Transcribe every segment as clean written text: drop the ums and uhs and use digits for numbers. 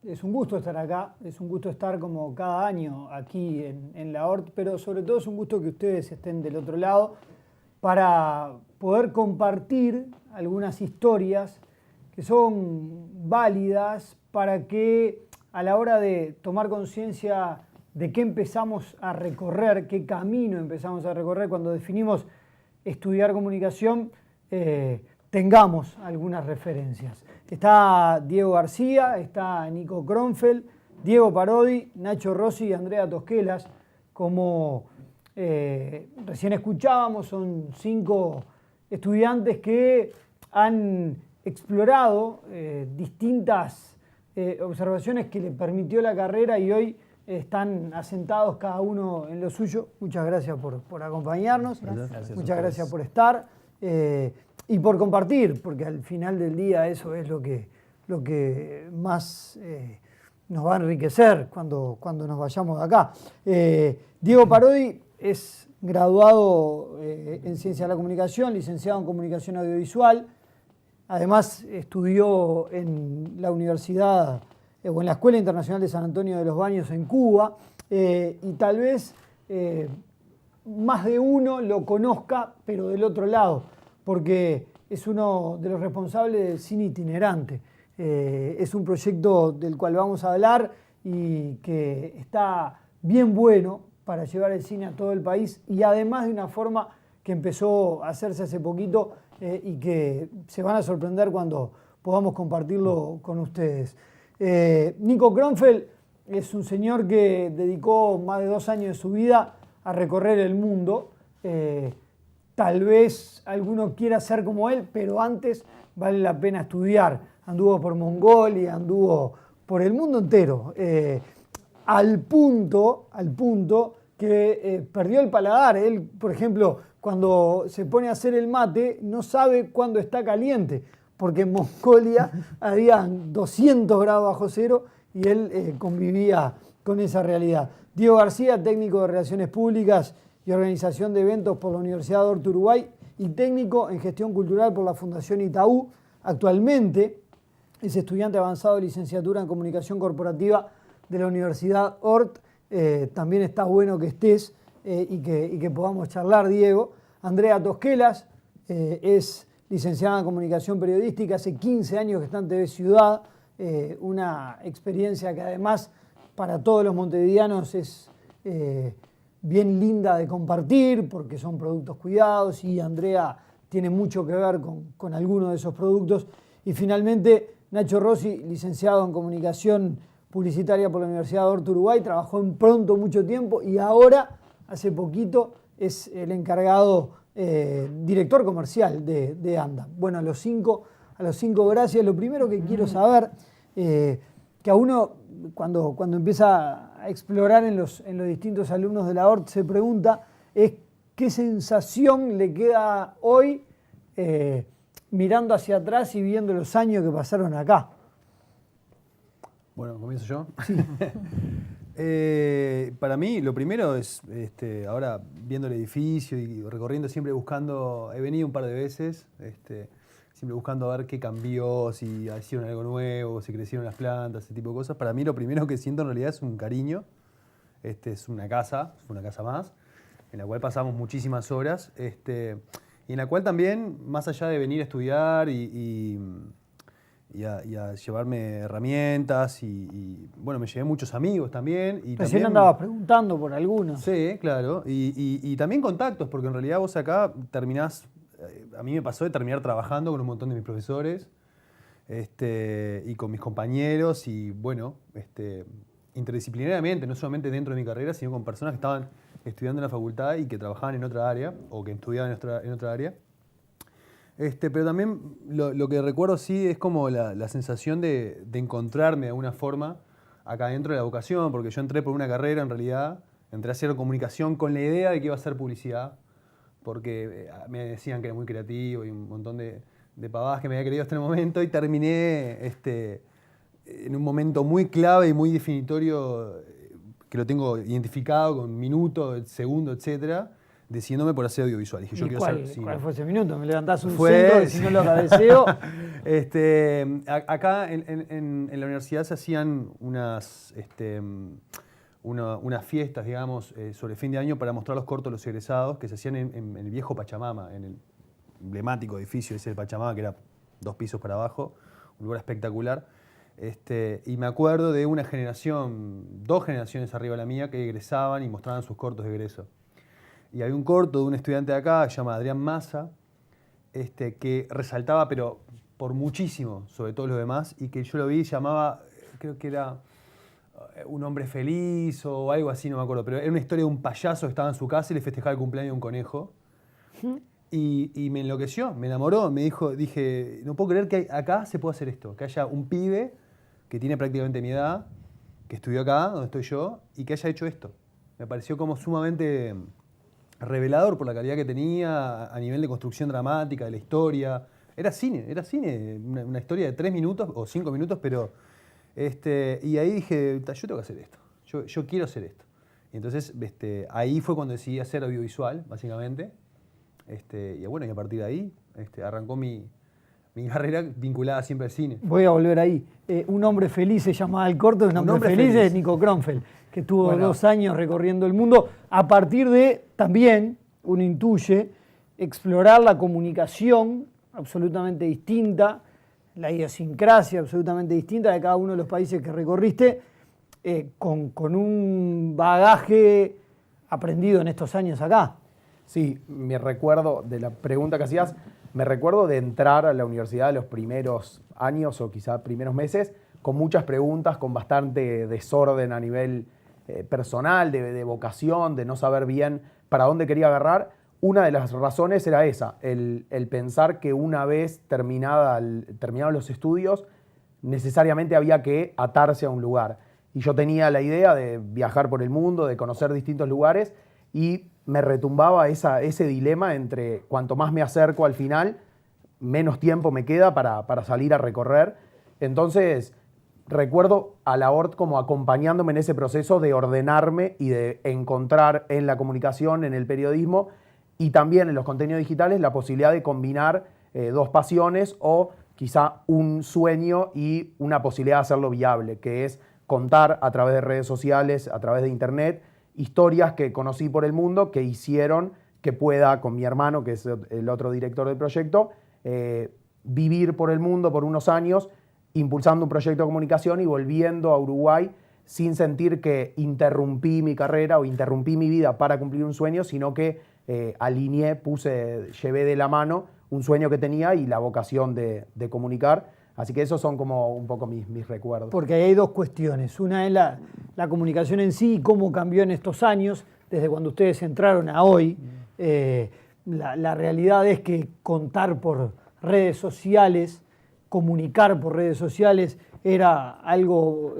Es un gusto estar acá, es un gusto estar como cada año aquí en la ORT, pero sobre todo es un gusto que ustedes estén del otro lado para poder compartir algunas historias que son válidas para que a la hora de tomar conciencia de qué empezamos a recorrer, qué camino empezamos a recorrer cuando definimos estudiar comunicación, tengamos algunas referencias. Está Diego García, está Nico Kronfeld, Diego Parodi, Nacho Rossi y Andrea Tosquelas. Como recién escuchábamos, son 5 estudiantes que han explorado distintas observaciones que le permitió la carrera y hoy están asentados cada uno en lo suyo. Muchas gracias por acompañarnos, muchas gracias por estar y por compartir, porque al final del día eso es lo que más nos va a enriquecer cuando nos vayamos de acá. Diego Parodi es graduado en Ciencia de la Comunicación, licenciado en Comunicación Audiovisual. Además estudió en la Universidad o en la Escuela Internacional de San Antonio de los Baños en Cuba y tal vez más de uno lo conozca, pero del otro lado, porque es uno de los responsables del cine itinerante. Es un proyecto del cual vamos a hablar y que está bien bueno para llevar el cine a todo el país y además de una forma que empezó a hacerse hace poquito y que se van a sorprender cuando podamos compartirlo con ustedes. Nico Kronfeld es un señor que dedicó más de 2 años de su vida a recorrer el mundo. Tal vez alguno quiera ser como él, pero antes vale la pena estudiar. Anduvo por Mongolia, anduvo por el mundo entero, al punto que perdió el paladar. Él, por ejemplo, cuando se pone a hacer el mate, no sabe cuándo está caliente, porque en Mongolia habían 200 grados bajo cero y él convivía con esa realidad. Diego García, técnico de Relaciones Públicas y Organización de Eventos por la Universidad de Orto Uruguay y técnico en Gestión Cultural por la Fundación Itaú. Actualmente es estudiante avanzado de licenciatura en Comunicación Corporativa de la Universidad ORT. También está bueno que estés y que podamos charlar, Diego. Andrea Tosquelas es licenciada en Comunicación Periodística, hace 15 años que está en TV Ciudad, una experiencia que además para todos los montevideanos es bien linda de compartir porque son productos cuidados y Andrea tiene mucho que ver con algunos de esos productos. Y finalmente Nacho Rossi, licenciado en Comunicación Publicitaria por la Universidad de Orto Uruguay, trabajó en Pronto mucho tiempo y ahora, hace poquito, es el encargado director comercial de ANDA. Bueno, a los cinco gracias. Lo primero que quiero saber, que a uno cuando empieza a explorar en los distintos alumnos de la ORT se pregunta, es qué sensación le queda hoy mirando hacia atrás y viendo los años que pasaron acá. Bueno, ¿comienzo yo? Sí. Para mí, lo primero es, ahora viendo el edificio y recorriendo, siempre buscando, he venido un par de veces, siempre buscando a ver qué cambió, si hicieron algo nuevo, si crecieron las plantas, ese tipo de cosas. Para mí lo primero que siento en realidad es un cariño. Es una casa más, en la cual pasamos muchísimas horas, y en la cual también, más allá de venir a estudiar y a llevarme herramientas bueno, me llevé muchos amigos también. Y Recién también andabas preguntando por algunos. Sí, claro. Y también contactos, porque en realidad vos acá terminás, a mí me pasó de terminar trabajando con un montón de mis profesores y con mis compañeros y bueno, interdisciplinariamente, no solamente dentro de mi carrera, sino con personas que estaban estudiando en la facultad y que trabajaban en otra área o que estudiaban en otra área. Pero también lo que recuerdo sí es como la sensación de encontrarme de alguna forma acá dentro de la vocación, porque yo entré por una carrera en realidad, entré a hacer comunicación con la idea de que iba a hacer publicidad, porque me decían que era muy creativo y un montón de pavadas que me había creído hasta el momento y terminé en un momento muy clave y muy definitorio, que lo tengo identificado con minuto, segundo, etcétera, decidiéndome por hacer audiovisual. Dije, yo quiero hacer cine. ¿Cuál fue ese minuto? Me levantás un centro y si no lo agradeceo. Acá en la universidad se hacían unas fiestas, digamos, sobre fin de año para mostrar los cortos de los egresados que se hacían en el viejo Pachamama, en el emblemático edificio ese de Pachamama, que era 2 pisos para abajo, un lugar espectacular. Y me acuerdo de una generación, 2 generaciones arriba de la mía, que egresaban y mostraban sus cortos de egreso. Y había un corto de un estudiante de acá, que se llama Adrián Massa, que resaltaba, pero por muchísimo, sobre todo los demás, y que yo lo vi y llamaba, creo que era Un hombre feliz o algo así, no me acuerdo, pero era una historia de un payaso que estaba en su casa y le festejaba el cumpleaños de un conejo. Y me enloqueció, me enamoró, dije, no puedo creer que acá se pueda hacer esto, que haya un pibe que tiene prácticamente mi edad, que estudió acá, donde estoy yo, y que haya hecho esto. Me pareció como sumamente revelador por la calidad que tenía a nivel de construcción dramática, de la historia. Era cine, una historia de 3 minutos o 5 minutos, pero... y ahí dije, yo tengo que hacer esto, yo quiero hacer esto. Y entonces ahí fue cuando decidí hacer audiovisual, básicamente. Y bueno, y a partir de ahí arrancó mi carrera vinculada siempre al cine. Voy a volver ahí. Un hombre feliz se llamaba el corto, un hombre feliz es Nico Kronfeld, que tuvo 2 años recorriendo el mundo, a partir de, también, uno intuye, explorar la comunicación absolutamente distinta, la idiosincrasia absolutamente distinta de cada uno de los países que recorriste, con un bagaje aprendido en estos años acá. Sí, me recuerdo de la pregunta que hacías, me recuerdo de entrar a la universidad los primeros años o quizá primeros meses con muchas preguntas, con bastante desorden a nivel personal, de vocación, de no saber bien para dónde quería agarrar. Una de las razones era esa, el pensar que una vez terminados los estudios, necesariamente había que atarse a un lugar. Y yo tenía la idea de viajar por el mundo, de conocer distintos lugares, y me retumbaba ese dilema entre cuanto más me acerco al final, menos tiempo me queda para salir a recorrer. Entonces, recuerdo a la ORT como acompañándome en ese proceso de ordenarme y de encontrar en la comunicación, en el periodismo y también en los contenidos digitales la posibilidad de combinar 2 pasiones o quizá un sueño y una posibilidad de hacerlo viable, que es contar a través de redes sociales, a través de internet, historias que conocí por el mundo que hicieron que pueda, con mi hermano, que es el otro director del proyecto, vivir por el mundo por unos años, impulsando un proyecto de comunicación y volviendo a Uruguay sin sentir que interrumpí mi carrera o interrumpí mi vida para cumplir un sueño, sino que alineé, llevé de la mano un sueño que tenía y la vocación de comunicar. Así que esos son como un poco mis recuerdos. Porque ahí hay 2 cuestiones. Una es la comunicación en sí y cómo cambió en estos años, desde cuando ustedes entraron a hoy. La realidad es que contar por redes sociales, comunicar por redes sociales, era algo,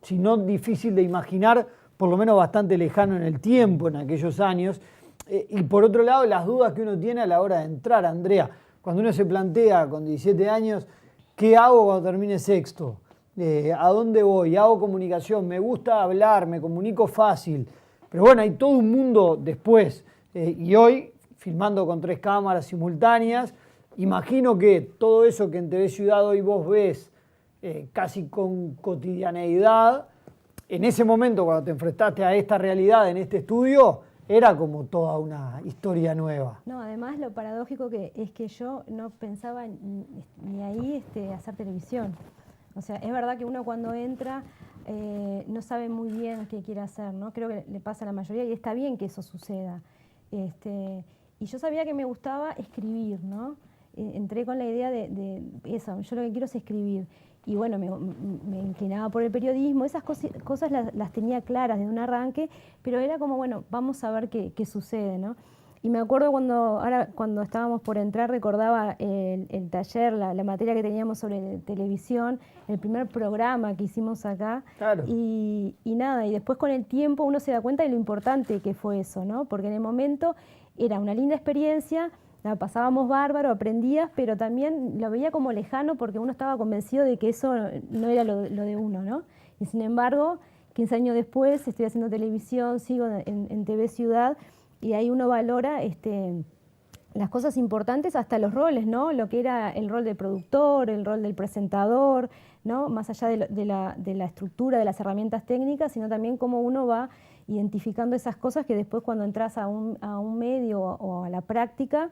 si no difícil de imaginar, por lo menos bastante lejano en el tiempo, en aquellos años. Y por otro lado, las dudas que uno tiene a la hora de entrar, Andrea. Cuando uno se plantea con 17 años, ¿qué hago cuando termine sexto? ¿A dónde voy? ¿Hago comunicación? ¿Me gusta hablar? ¿Me comunico fácil? Pero bueno, hay todo un mundo después. Y hoy, filmando con 3 cámaras simultáneas, imagino que todo eso que en TV Ciudad hoy vos ves casi con cotidianeidad, en ese momento cuando te enfrentaste a esta realidad en este estudio, era como toda una historia nueva. No, además lo paradójico es que yo no pensaba ni ahí hacer televisión. O sea, es verdad que uno cuando entra no sabe muy bien qué quiere hacer, ¿no? Creo que le pasa a la mayoría y está bien que eso suceda. Y yo sabía que me gustaba escribir, ¿no? Entré con la idea de eso, yo lo que quiero es escribir. Y bueno, me inclinaba por el periodismo, esas cosas las tenía claras desde un arranque, pero era como, bueno, vamos a ver qué sucede, ¿no? Y me acuerdo cuando estábamos por entrar, recordaba el taller, la materia que teníamos sobre televisión, el primer programa que hicimos acá. Claro. Y nada, y después con el tiempo uno se da cuenta de lo importante que fue eso, ¿no? Porque en el momento era una linda experiencia, la pasábamos bárbaro, aprendías, pero también lo veía como lejano porque uno estaba convencido de que eso no era lo de uno, ¿no? Y sin embargo, 15 años después estoy haciendo televisión, sigo en TV Ciudad y ahí uno valora las cosas importantes, hasta los roles, ¿no? Lo que era el rol del productor, el rol del presentador, ¿no? Más allá de la estructura, de las herramientas técnicas, sino también cómo uno va identificando esas cosas que después cuando entras a un medio o a la práctica,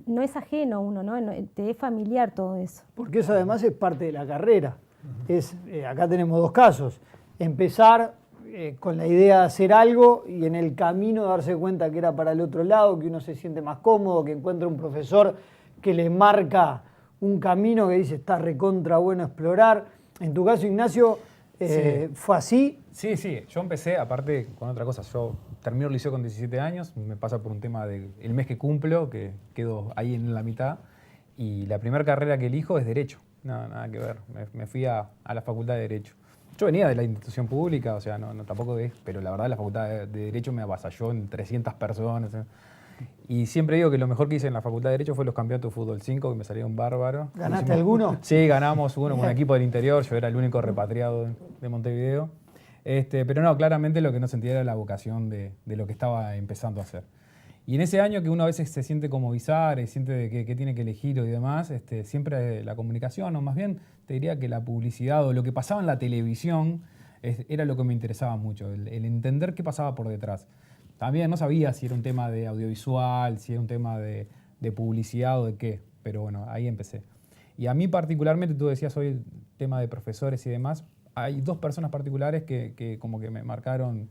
no es ajeno a uno, ¿no? Te es familiar todo eso. Porque eso además es parte de la carrera. Acá tenemos dos casos. Empezar con la idea de hacer algo y en el camino darse cuenta que era para el otro lado, que uno se siente más cómodo, que encuentra un profesor que le marca un camino que dice está recontra bueno explorar. En tu caso, Ignacio, ¿fue así? Sí, yo empecé, aparte, con otra cosa. Yo termino el liceo con 17 años, me pasa por un tema del mes que cumplo, que quedo ahí en la mitad, y la primera carrera que elijo es Derecho. Nada que ver, me fui a la Facultad de Derecho. Yo venía de la institución pública, o sea, no tampoco es, pero la verdad la Facultad de Derecho me avasalló en 300 personas. Y siempre digo que lo mejor que hice en la Facultad de Derecho fue los campeonatos de fútbol 5, que me salieron bárbaros. ¿Ganaste alguno? Sí, ganamos uno con un equipo del interior, yo era el único repatriado de Montevideo. Pero no, claramente lo que no sentía era la vocación de lo que estaba empezando a hacer. Y en ese año que uno a veces se siente como bizarro y siente que tiene que elegir y demás, siempre la comunicación, o más bien te diría que la publicidad o lo que pasaba en la televisión era lo que me interesaba mucho, el entender qué pasaba por detrás. También no sabía si era un tema de audiovisual, si era un tema de publicidad o de qué, pero bueno, ahí empecé. Y a mí particularmente, tú decías hoy el tema de profesores y demás, hay dos personas particulares que como que me marcaron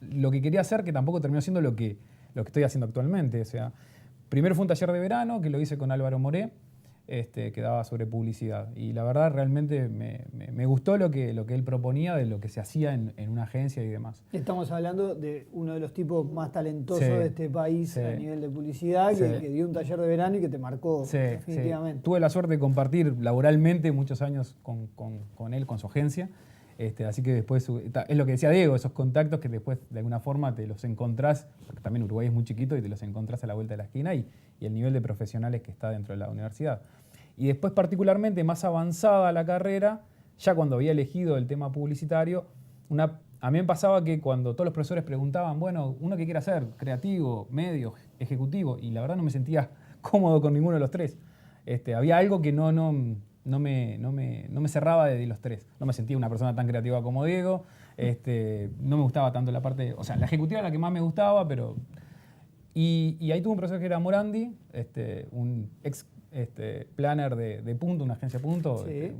lo que quería hacer, que tampoco terminó siendo lo que estoy haciendo actualmente. O sea, primero fue un taller de verano que lo hice con Álvaro Moré, que daba sobre publicidad. Y la verdad realmente me gustó lo que él proponía de lo que se hacía en una agencia y demás. Estamos hablando de uno de los tipos más talentosos Sí, de este país sí, a nivel de publicidad, sí, que dio un taller de verano y que te marcó definitivamente. Tuve la suerte de compartir laboralmente muchos años con él, con su agencia. Así que después, es lo que decía Diego, esos contactos que después de alguna forma te los encontrás, porque también Uruguay es muy chiquito y te los encontrás a la vuelta de la esquina y el nivel de profesionales que está dentro de la universidad. Y después particularmente más avanzada la carrera, ya cuando había elegido el tema publicitario, a mí me pasaba que cuando todos los profesores preguntaban, bueno, ¿uno qué quiere hacer? ¿Creativo, medio, ejecutivo? Y la verdad no me sentía cómodo con ninguno de los tres. Había algo que no me cerraba de los tres. No me sentía una persona tan creativa como Diego. No me gustaba tanto la parte... O sea, la ejecutiva era la que más me gustaba, pero... Y ahí tuve un profesor que era Morandi, un ex planner de Punto, una agencia Punto. Sí.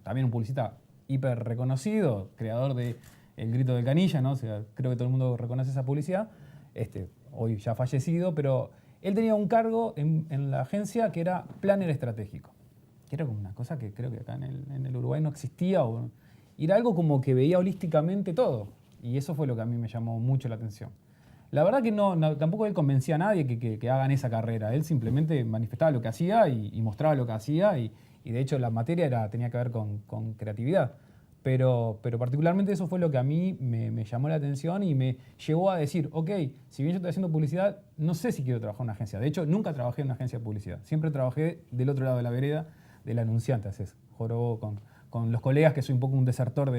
También un publicista hiper reconocido, creador de El Grito del Canilla, ¿no? O sea, creo que todo el mundo reconoce esa publicidad. Hoy ya fallecido, pero él tenía un cargo en la agencia que era planner estratégico. Que era como una cosa que creo que acá en el Uruguay no existía. Y era algo como que veía holísticamente todo. Y eso fue lo que a mí me llamó mucho la atención. La verdad que tampoco él convencía a nadie que hagan esa carrera. Él simplemente manifestaba lo que hacía y mostraba lo que hacía. Y de hecho la materia tenía que ver con creatividad. Pero particularmente eso fue lo que a mí me llamó la atención y me llevó a decir, ok, si bien yo estoy haciendo publicidad, no sé si quiero trabajar en una agencia. De hecho, nunca trabajé en una agencia de publicidad. Siempre trabajé del otro lado de la vereda, del anunciante, haces jorobo con los colegas, que soy un poco un desertor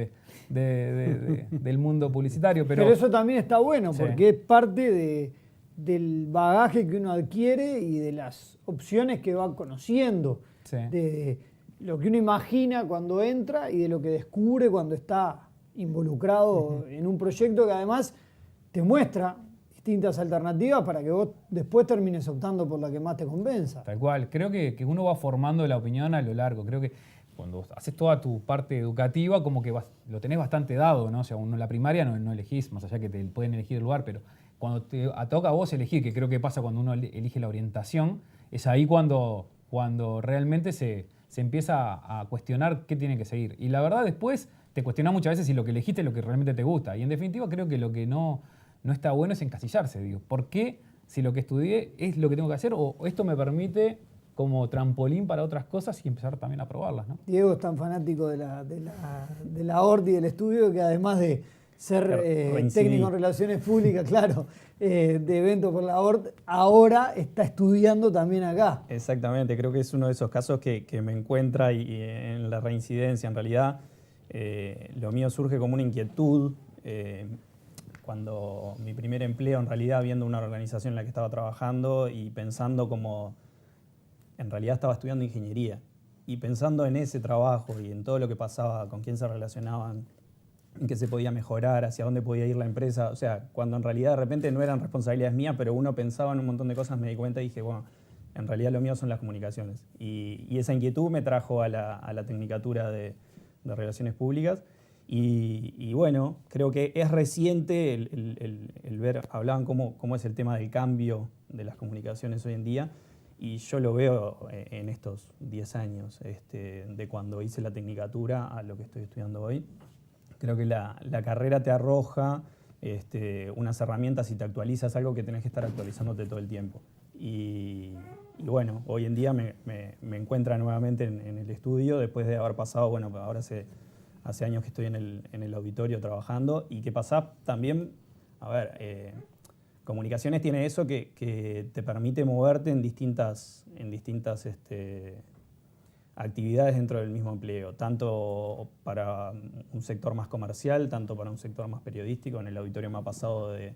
del mundo publicitario. Pero eso también está bueno, porque es parte del bagaje que uno adquiere y de las opciones que va conociendo. Sí. De lo que uno imagina cuando entra y de lo que descubre cuando está involucrado en un proyecto que además te muestra distintas alternativas para que vos después termines optando por la que más te convenza. Tal cual. Creo que uno va formando la opinión a lo largo. Creo que cuando haces toda tu parte educativa, como que lo tenés bastante dado, ¿no? O sea, uno en la primaria no elegís, más allá que te pueden elegir el lugar, pero cuando te toca a vos elegir, que creo que pasa cuando uno elige la orientación, es ahí cuando realmente se empieza a cuestionar qué tiene que seguir. Y la verdad después te cuestionás muchas veces si lo que elegiste es lo que realmente te gusta. Y en definitiva creo que lo que no está bueno es encasillarse. Digo, ¿por qué si lo que estudié es lo que tengo que hacer o esto me permite como trampolín para otras cosas y empezar también a probarlas, ¿no? Diego es tan fanático de la ORT y del estudio que además de ser técnico en relaciones públicas, claro, de eventos por la ORT, ahora está estudiando también acá. Exactamente, creo que es uno de esos casos que me encuentra y en la reincidencia. En realidad, lo mío surge como una inquietud cuando mi primer empleo, en realidad viendo una organización en la que estaba trabajando y pensando como, en realidad estaba estudiando ingeniería, y pensando en ese trabajo y en todo lo que pasaba, con quién se relacionaban, en qué se podía mejorar, hacia dónde podía ir la empresa, o sea, cuando en realidad de repente no eran responsabilidades mías, pero uno pensaba en un montón de cosas, me di cuenta y dije, bueno, en realidad lo mío son las comunicaciones. Y esa inquietud me trajo a la Tecnicatura de Relaciones Públicas. Y bueno, creo que es reciente el ver, hablaban cómo es el tema del cambio de las comunicaciones hoy en día, y yo lo veo en estos 10 años, de cuando hice la Tecnicatura a lo que estoy estudiando hoy. Creo que la carrera te arroja unas herramientas y te actualizas, algo que tenés que estar actualizándote todo el tiempo. Y bueno, hoy en día me encuentra nuevamente en el estudio, después de haber pasado, bueno, ahora hace años que estoy en el auditorio trabajando, y que pasás también, a ver, comunicaciones tiene eso que te permite moverte en distintas actividades dentro del mismo empleo, tanto para un sector más comercial, tanto para un sector más periodístico. En el auditorio me ha pasado de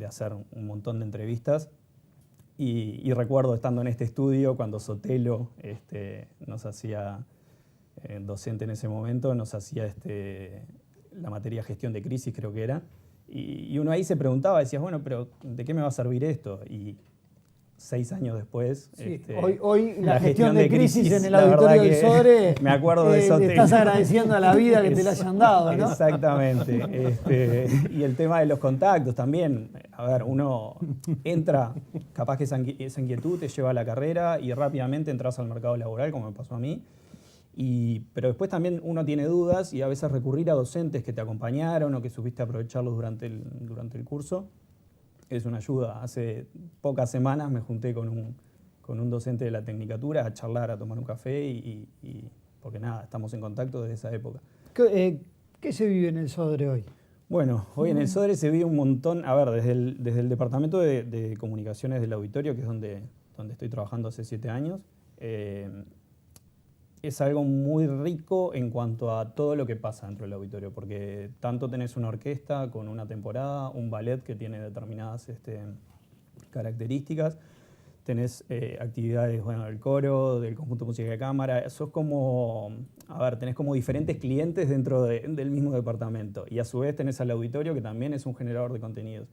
hacer un montón de entrevistas, y recuerdo estando en este estudio cuando Sotelo nos hacía, docente en ese momento, nos hacía la materia gestión de crisis, creo que era, y uno ahí se preguntaba, decías, bueno, pero ¿de qué me va a servir esto? Y 6 años después... Sí, hoy la gestión de crisis en el auditorio del Sodre, me acuerdo de Sotelo. Estás agradeciendo a la vida que te la hayan dado, ¿no? Exactamente. Y el tema de los contactos también. A ver, uno entra, capaz que esa inquietud te lleva a la carrera y rápidamente entras al mercado laboral, como me pasó a mí. Pero después también uno tiene dudas, y a veces recurrir a docentes que te acompañaron o que supiste aprovecharlos durante el curso es una ayuda. Hace pocas semanas me junté con un docente de la Tecnicatura a charlar, a tomar un café, porque nada, estamos en contacto desde esa época. ¿Qué se vive en el Sodre hoy? Bueno, hoy en el Sodre se vive un montón, a ver, desde el departamento de comunicaciones del auditorio, que es donde estoy trabajando hace 7 años, es algo muy rico en cuanto a todo lo que pasa dentro del auditorio, porque tanto tenés una orquesta con una temporada, un ballet que tiene determinadas características, tenés actividades, bueno, del coro, del conjunto de música de cámara, tenés como diferentes clientes dentro del mismo departamento, y a su vez tenés al auditorio, que también es un generador de contenidos.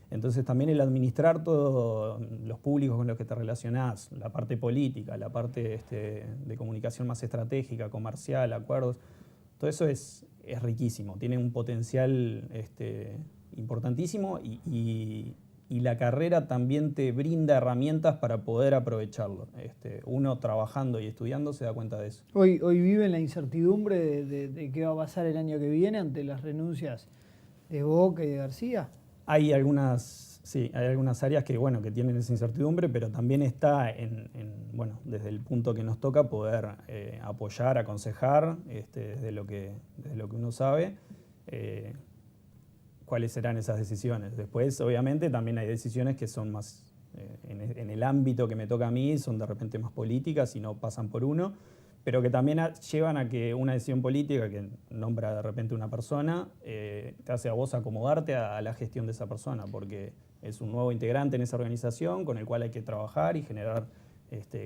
Entonces también el administrar todos los públicos con los que te relacionás, la parte política, la parte de comunicación más estratégica, comercial, acuerdos, todo eso es riquísimo, tiene un potencial importantísimo, y la carrera también te brinda herramientas para poder aprovecharlo. Uno trabajando y estudiando se da cuenta de eso. Hoy vive en la incertidumbre de qué va a pasar el año que viene ante las renuncias de Boca y de García. Hay algunas áreas que tienen esa incertidumbre, pero también está desde el punto que nos toca poder apoyar, aconsejar, desde lo que uno sabe, cuáles serán esas decisiones. Después, obviamente, también hay decisiones que son más, en el ámbito que me toca a mí, son de repente más políticas y no pasan por uno, pero que también llevan a que una decisión política que nombra de repente una persona te hace a vos acomodarte a la gestión de esa persona, porque es un nuevo integrante en esa organización con el cual hay que trabajar y generar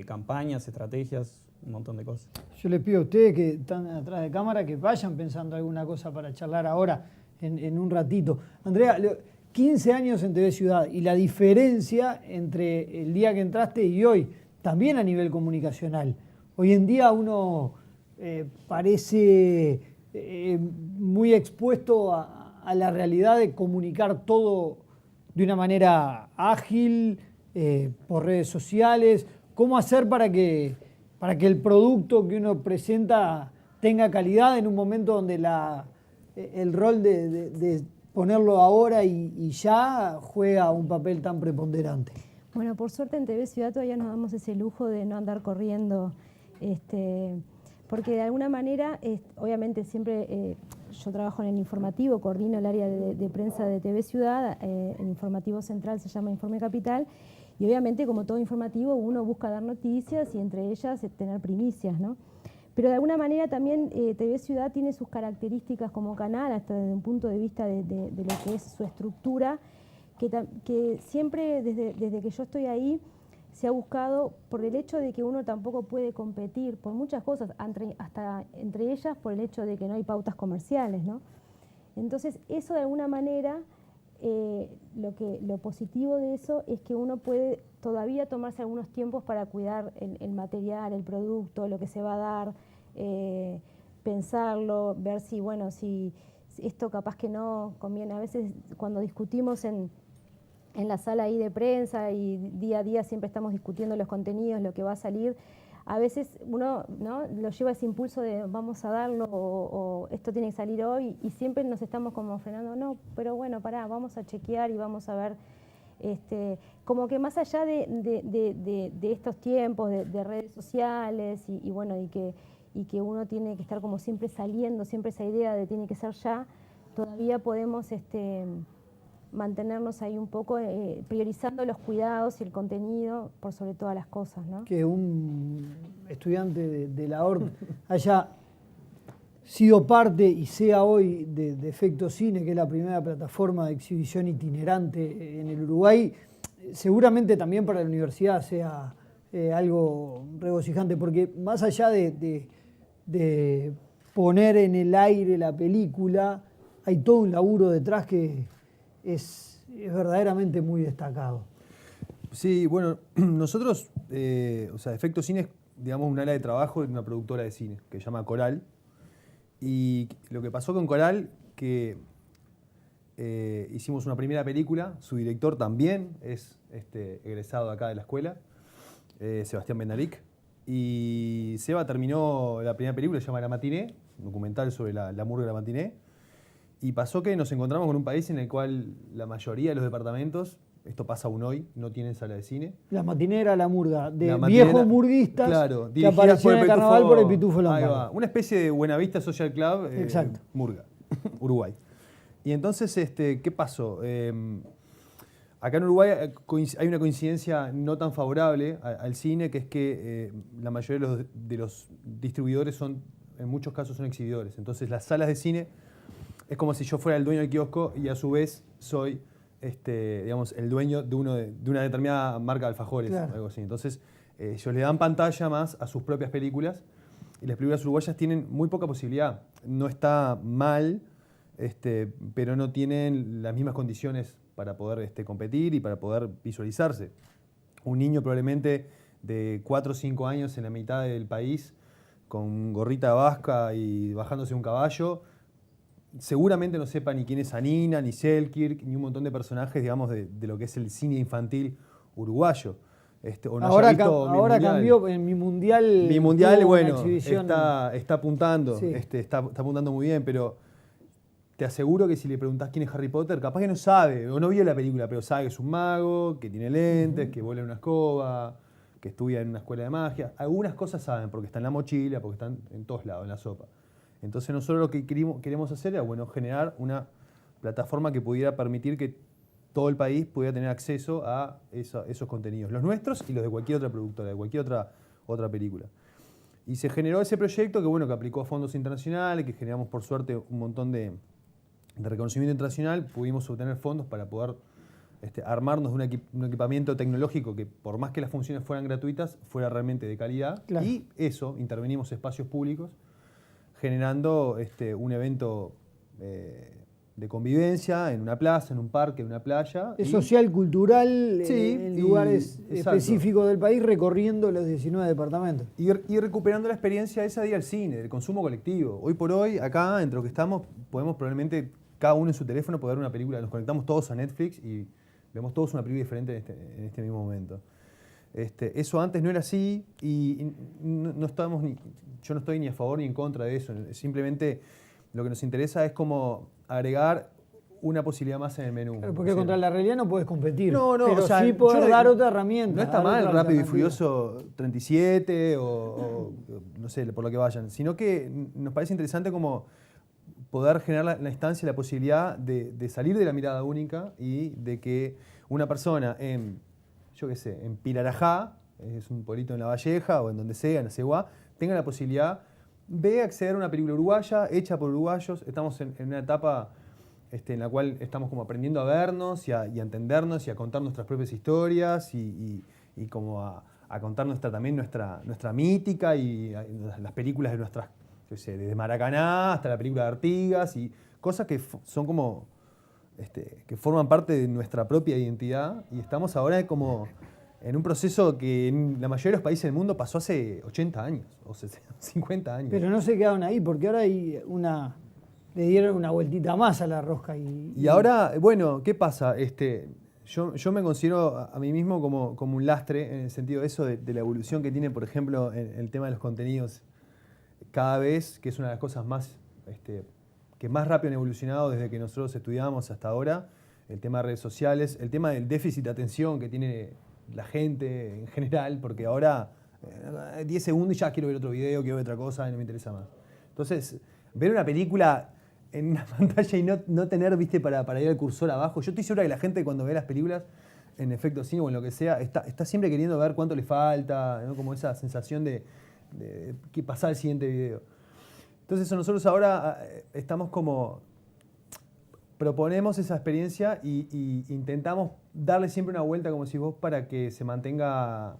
campañas, estrategias, un montón de cosas. Yo les pido a ustedes que están atrás de cámara que vayan pensando alguna cosa para charlar ahora en un ratito. Andrea, 15 años en TV Ciudad, y la diferencia entre el día que entraste y hoy, también a nivel comunicacional. Hoy en día uno parece muy expuesto a la realidad de comunicar todo de una manera ágil, por redes sociales. ¿Cómo hacer para que el producto que uno presenta tenga calidad en un momento donde el rol de ponerlo ahora y ya juega un papel tan preponderante? Bueno, por suerte en TV Ciudad todavía nos damos ese lujo de no andar corriendo, porque de alguna manera, obviamente siempre yo trabajo en el informativo, coordino el área de prensa de TV Ciudad, el informativo central se llama Informe Capital, y obviamente como todo informativo uno busca dar noticias y entre ellas tener primicias, ¿no? Pero de alguna manera también TV Ciudad tiene sus características como canal, hasta desde un punto de vista de lo que es su estructura, que siempre desde que yo estoy ahí se ha buscado, por el hecho de que uno tampoco puede competir por muchas cosas, hasta entre ellas por el hecho de que no hay pautas comerciales, ¿no? Entonces eso de alguna manera, lo positivo de eso es que uno puede todavía tomarse algunos tiempos para cuidar el material, el producto, lo que se va a dar, pensarlo, ver si esto capaz que no conviene. A veces cuando discutimos en la sala ahí de prensa y día a día siempre estamos discutiendo los contenidos, lo que va a salir, a veces uno, ¿no?, lo lleva ese impulso de vamos a darlo o esto tiene que salir hoy, y siempre nos estamos como frenando, no, pero bueno, pará, vamos a chequear y vamos a ver, como que más allá de estos tiempos de redes sociales y que uno tiene que estar como siempre saliendo, siempre esa idea de tiene que ser ya, todavía podemos mantenernos ahí un poco priorizando los cuidados y el contenido por sobre todas las cosas, ¿no? Que un estudiante de la ORT haya sido parte y sea hoy de Efecto Cine, que es la primera plataforma de exhibición itinerante en el Uruguay, seguramente también para la universidad sea algo regocijante, porque más allá de poner en el aire la película, hay todo un laburo detrás que es verdaderamente muy destacado. Sí, bueno, nosotros, Efecto Cine es, digamos, un área de trabajo de una productora de cine que se llama Coral. Y lo que pasó con Coral, que hicimos una primera película, su director también es egresado de acá de la escuela, Sebastián Benalic. Y Seba terminó la primera película, se llama La Matiné, un documental sobre la murga de La Matiné. Y pasó que nos encontramos con un país en el cual la mayoría de los departamentos, esto pasa aún hoy, no tienen sala de cine. La Matinera era la murga, de La Matinera, viejos murguistas, claro, que aparecían en el carnaval por el Pitufo Ahí Lombardo. va, una especie de Buenavista Social Club, Exacto. murga, Uruguay. Y entonces, ¿qué pasó? Acá en Uruguay hay una coincidencia no tan favorable al cine, que es que la mayoría de los distribuidores en muchos casos son exhibidores. Entonces las salas de cine es como si yo fuera el dueño del kiosco y a su vez soy digamos, el dueño de una determinada marca de alfajores, claro, algo así. Entonces ellos le dan pantalla más a sus propias películas, y las películas uruguayas tienen muy poca posibilidad. No está mal, pero no tienen las mismas condiciones para poder competir y para poder visualizarse. Un niño probablemente de 4 o 5 años en la mitad del país, con gorrita vasca y bajándose un caballo, seguramente no sepa ni quién es Anina, ni Selkirk, ni un montón de personajes, digamos, de lo que es el cine infantil uruguayo. O no ahora ahora cambió en Mi Mundial. Mi Mundial, bueno, exhibición. está apuntando, Sí. está apuntando muy bien, pero te aseguro que si le preguntás quién es Harry Potter, capaz que no sabe, o no vio la película, pero sabe que es un mago, que tiene lentes, que vuela en una escoba, que estudia en una escuela de magia. Algunas cosas saben, porque está en la mochila, porque están en todos lados, en la sopa. Entonces nosotros lo que queremos hacer era, generar una plataforma que pudiera permitir que todo el país pudiera tener acceso a esos contenidos, los nuestros y los de cualquier otra productora, de cualquier otra película. Y se generó ese proyecto que aplicó a fondos internacionales, que generamos por suerte un montón de reconocimiento internacional. Pudimos obtener fondos para poder armarnos de un equipamiento tecnológico que, por más que las funciones fueran gratuitas, fuera realmente de calidad. Claro. Y intervenimos espacios públicos, generando un evento de convivencia en una plaza, en un parque, en una playa. Es social, cultural, Sí, en y- lugares exacto. específicos del país, recorriendo los 19 departamentos. Y recuperando la experiencia esa de ir al cine, del consumo colectivo. Hoy por hoy, acá, entre los que estamos, podemos probablemente, cada uno en su teléfono, poder ver una película. Nos conectamos todos a Netflix y vemos todos una película diferente en este mismo momento. Eso antes no era así y no estamos yo no estoy ni a favor ni en contra de eso. Simplemente lo que nos interesa es como agregar una posibilidad más en el menú. Claro, porque O sea, contra la realidad no puedes competir. No, pero o sea, sí poder yo dar otra herramienta. No está dar mal otra Rápido y alternativa. Furioso 37 o no sé, por lo que vayan, sino que nos parece interesante como poder generar la instancia, la posibilidad de salir de la mirada única y de que una persona en Pirarajá, es un pueblito en La Valleja o en donde sea, en Aceguá, tenga la posibilidad B, acceder a una película uruguaya, hecha por uruguayos. Estamos en una etapa en la cual estamos como aprendiendo a vernos y a entendernos y a contar nuestras propias historias y como a contar también nuestra mítica y las películas de nuestras, yo sé, desde Maracaná hasta la película de Artigas y cosas que son como, que forman parte de nuestra propia identidad y estamos ahora como en un proceso que en la mayoría de los países del mundo pasó hace 80 años o 50 años. Pero no se quedaron ahí porque ahora hay le dieron una vueltita más a la rosca. Y ahora, bueno, ¿qué pasa? Yo me considero a mí mismo como un lastre en el sentido de eso, de la evolución que tiene, por ejemplo, el tema de los contenidos cada vez, que es una de las cosas más, que más rápido han evolucionado desde que nosotros estudiamos hasta ahora, el tema de redes sociales, el tema del déficit de atención que tiene la gente en general, porque ahora 10 segundos y ya quiero ver otro video, quiero ver otra cosa y no me interesa más. Entonces, ver una película en una pantalla y no tener, viste, para ir al cursor abajo. Yo estoy segura que la gente cuando ve las películas en efecto cine o en lo que sea, está siempre queriendo ver cuánto le falta, ¿no? Como esa sensación de que pasar al siguiente video. Entonces nosotros ahora estamos como, proponemos esa experiencia y intentamos darle siempre una vuelta, como si vos, para que se mantenga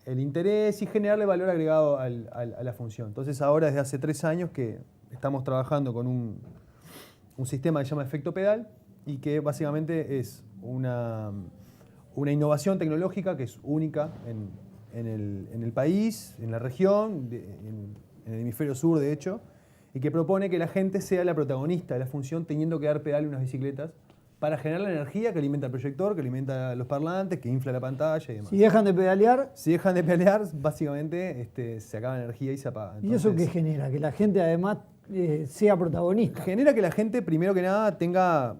el interés y generarle valor agregado a la función. Entonces ahora desde hace 3 años que estamos trabajando con un sistema que se llama Efecto Pedal y que básicamente es una innovación tecnológica que es única en el país, en la región, en el hemisferio sur de hecho, y que propone que la gente sea la protagonista de la función teniendo que dar pedal a unas bicicletas para generar la energía que alimenta el proyector, que alimenta los parlantes, que infla la pantalla y demás. Si dejan de pedalear... Si dejan de pelear, básicamente se acaba la energía y se apaga. Entonces, ¿y eso qué genera? Que la gente además sea protagonista. Genera que la gente, primero que nada, tenga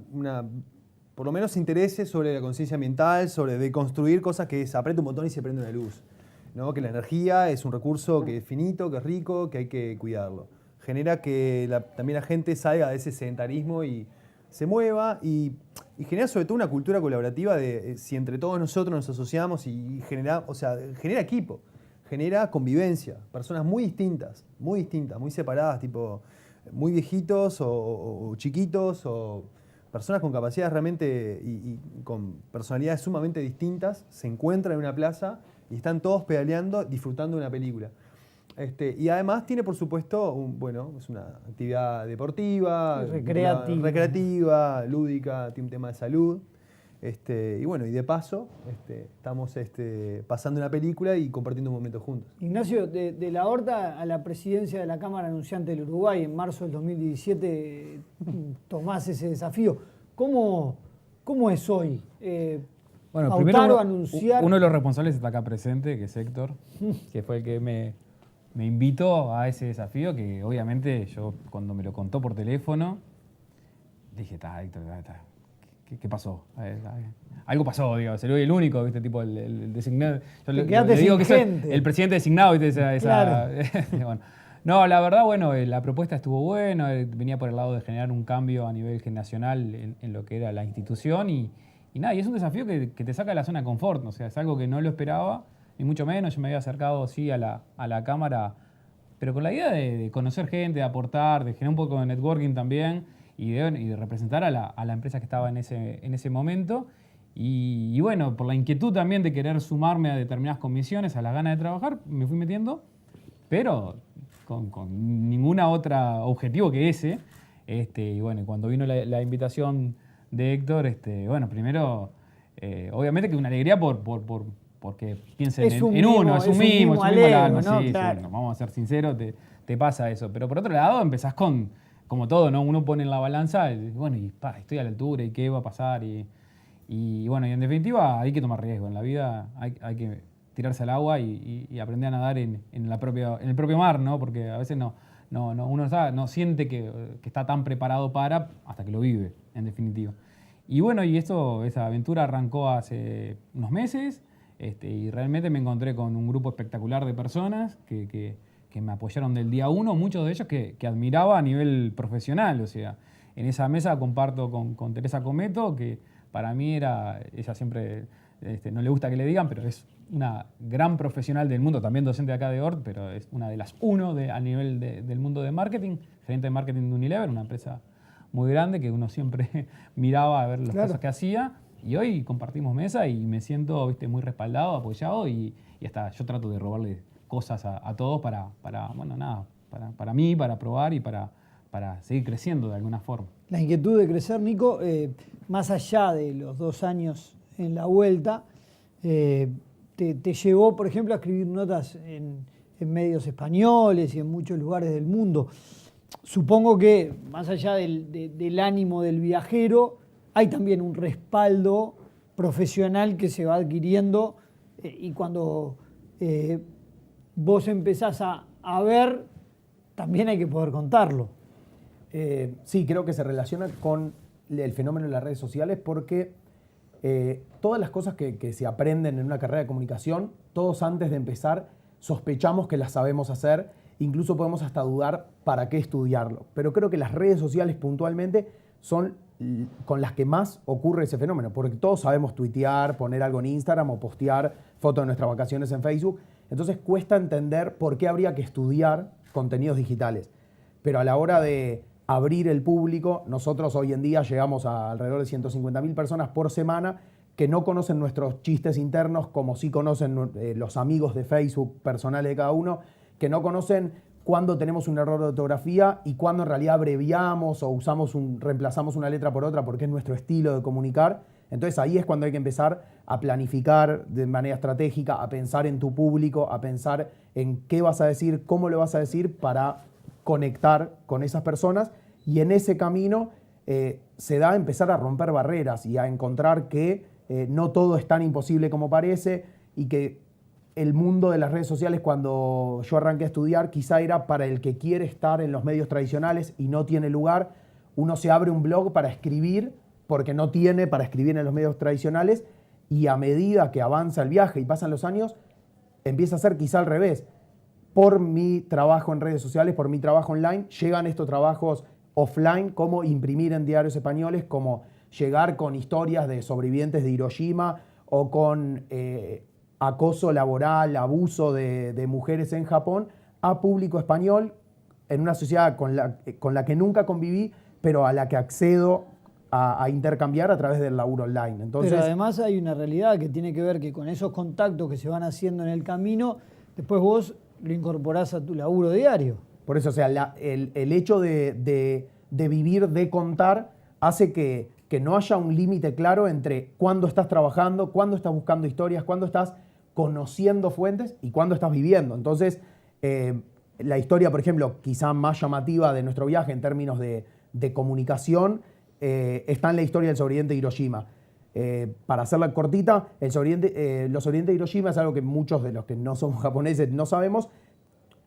por lo menos se interese sobre la conciencia ambiental, sobre deconstruir cosas que se aprieta un botón y se prende una luz, ¿no? Que la energía es un recurso que es finito, que es rico, que hay que cuidarlo. Genera que también la gente salga de ese sedentarismo y se mueva y genera sobre todo una cultura colaborativa de si entre todos nosotros nos asociamos y genera equipo, genera convivencia, personas muy distintas, muy separadas, tipo muy viejitos o chiquitos o personas con capacidades realmente y con personalidades sumamente distintas se encuentran en una plaza y están todos pedaleando, disfrutando de una película. Y además tiene, por supuesto, es una actividad deportiva, recreativa, lúdica, tiene un tema de salud. Y de paso estamos pasando una película y compartiendo un momento juntos. Ignacio, de la Horta a la presidencia de la Cámara Anunciante del Uruguay en marzo del 2017 tomás ese desafío. ¿Cómo es hoy? Bueno, primero uno de los responsables está acá presente, que es Héctor, que fue el que me invitó a ese desafío, que obviamente yo cuando me lo contó por teléfono, dije, Héctor, ¿qué pasó? Algo pasó, digo, soy el único, ¿viste? Tipo el designado. Yo le digo que soy el presidente designado, ¿viste? Claro. Bueno. No, la verdad, la propuesta estuvo buena, venía por el lado de generar un cambio a nivel nacional en lo que era la institución y es un desafío que te saca de la zona de confort, o sea, es algo que no lo esperaba, ni mucho menos. Yo me había acercado, sí, a la Cámara, pero con la idea de conocer gente, de aportar, de generar un poco de networking también y de representar a la empresa que estaba en ese momento. Y por la inquietud también de querer sumarme a determinadas comisiones, a las ganas de trabajar, me fui metiendo, pero con ninguna otra objetivo que ese. Cuando vino la invitación de Héctor, primero, obviamente que una alegría porque piensen en uno, es un mimo al alma, ¿no? Sí, claro. Sí, vamos a ser sinceros, te pasa eso. Pero por otro lado, empezás como todo, ¿no? Uno pone en la balanza, estoy a la altura, ¿y qué va a pasar? Y en definitiva, hay que tomar riesgo. En la vida hay que tirarse al agua y aprender a nadar en el propio mar, ¿no? Porque a veces uno no siente que está tan preparado hasta que lo vive, en definitiva. Esa aventura arrancó hace unos meses. Y realmente me encontré con un grupo espectacular de personas que me apoyaron del día 1, muchos de ellos que admiraba a nivel profesional. O sea, en esa mesa comparto con Teresa Cometo, que para mí ella siempre no le gusta que le digan, pero es una gran profesional del mundo, también docente acá de ORT, pero es una de las a nivel del mundo de marketing, gerente de marketing de Unilever, una empresa muy grande que uno siempre miraba a ver las cosas que hacía. Y hoy compartimos mesa y me siento, viste, muy respaldado, apoyado y hasta yo trato de robarle cosas a todos para mí, para probar y para seguir creciendo de alguna forma. La inquietud de crecer, Nico, más allá de los 2 años en la vuelta, te llevó, por ejemplo, a escribir notas en medios españoles y en muchos lugares del mundo. Supongo que, más allá del ánimo del viajero, hay también un respaldo profesional que se va adquiriendo y cuando vos empezás a ver, también hay que poder contarlo. Sí, creo que se relaciona con el fenómeno de las redes sociales porque todas las cosas que se aprenden en una carrera de comunicación, todos antes de empezar sospechamos que las sabemos hacer, incluso podemos hasta dudar para qué estudiarlo. Pero creo que las redes sociales puntualmente son con las que más ocurre ese fenómeno, porque todos sabemos tuitear, poner algo en Instagram o postear fotos de nuestras vacaciones en Facebook. Entonces cuesta entender por qué habría que estudiar contenidos digitales. Pero a la hora de abrir el público, nosotros hoy en día llegamos a alrededor de 150.000 personas por semana que no conocen nuestros chistes internos como sí conocen los amigos de Facebook personales de cada uno, que no conocen cuándo tenemos un error de ortografía y cuándo en realidad abreviamos o reemplazamos una letra por otra porque es nuestro estilo de comunicar. Entonces ahí es cuando hay que empezar a planificar de manera estratégica, a pensar en tu público, a pensar en qué vas a decir, cómo lo vas a decir para conectar con esas personas. Y en ese camino se da a empezar a romper barreras y a encontrar que no todo es tan imposible como parece y que el mundo de las redes sociales, cuando yo arranqué a estudiar, quizá era para el que quiere estar en los medios tradicionales y no tiene lugar. Uno se abre un blog para escribir porque no tiene para escribir en los medios tradicionales y a medida que avanza el viaje y pasan los años, empieza a ser quizá al revés. Por mi trabajo en redes sociales, por mi trabajo online, llegan estos trabajos offline, como imprimir en diarios españoles, como llegar con historias de sobrevivientes de Hiroshima o con acoso laboral, abuso de mujeres en Japón, a público español en una sociedad con la que nunca conviví, pero a la que accedo a intercambiar a través del laburo online. Entonces, pero además hay una realidad que tiene que ver que con esos contactos que se van haciendo en el camino, después vos lo incorporás a tu laburo diario. Por eso, o sea, el hecho de vivir, de contar, hace que no haya un límite claro entre cuándo estás trabajando, cuándo estás buscando historias, cuándo estás conociendo fuentes y cuándo estás viviendo. Entonces, la historia, por ejemplo, quizá más llamativa de nuestro viaje en términos de comunicación, está en la historia del sobreviviente de Hiroshima. Para hacerla cortita, los sobrevivientes de Hiroshima es algo que muchos de los que no somos japoneses no sabemos,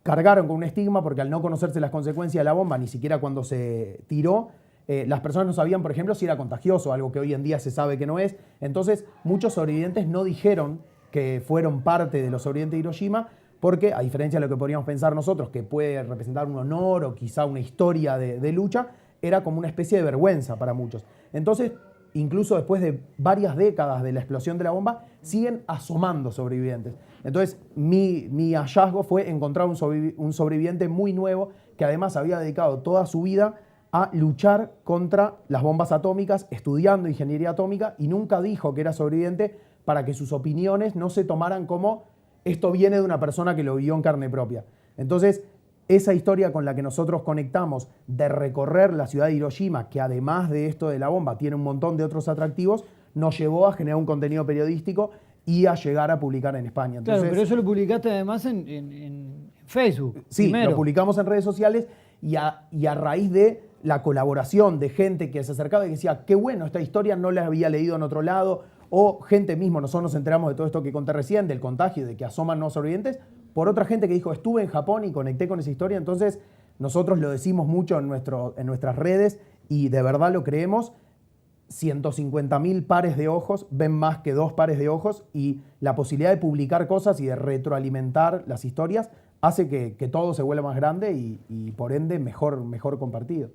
cargaron con un estigma porque al no conocerse las consecuencias de la bomba, ni siquiera cuando se tiró, las personas no sabían, por ejemplo, si era contagioso, algo que hoy en día se sabe que no es. Entonces, muchos sobrevivientes no dijeron que fueron parte de los sobrevivientes de Hiroshima porque, a diferencia de lo que podríamos pensar nosotros, que puede representar un honor o quizá una historia de lucha, era como una especie de vergüenza para muchos. Entonces, incluso después de varias décadas de la explosión de la bomba, siguen asomando sobrevivientes. Entonces, mi hallazgo fue encontrar un sobreviviente muy nuevo que además había dedicado toda su vida a luchar contra las bombas atómicas, estudiando ingeniería atómica, y nunca dijo que era sobreviviente para que sus opiniones no se tomaran como esto viene de una persona que lo vivió en carne propia. Entonces, esa historia con la que nosotros conectamos de recorrer la ciudad de Hiroshima, que además de esto de la bomba tiene un montón de otros atractivos, nos llevó a generar un contenido periodístico y a llegar a publicar en España. Entonces, claro, pero eso lo publicaste además en Facebook. Sí, primero. Lo publicamos en redes sociales y a raíz de la colaboración de gente que se acercaba y decía, qué bueno, esta historia no la había leído en otro lado, o gente mismo, nosotros nos enteramos de todo esto que conté recién, del contagio, de que asoman no sobrevivientes, por otra gente que dijo, estuve en Japón y conecté con esa historia. Entonces, nosotros lo decimos mucho en nuestras redes y de verdad lo creemos. 150.000 pares de ojos ven más que 2 pares de ojos y la posibilidad de publicar cosas y de retroalimentar las historias hace que todo se vuelva más grande y por ende mejor compartido.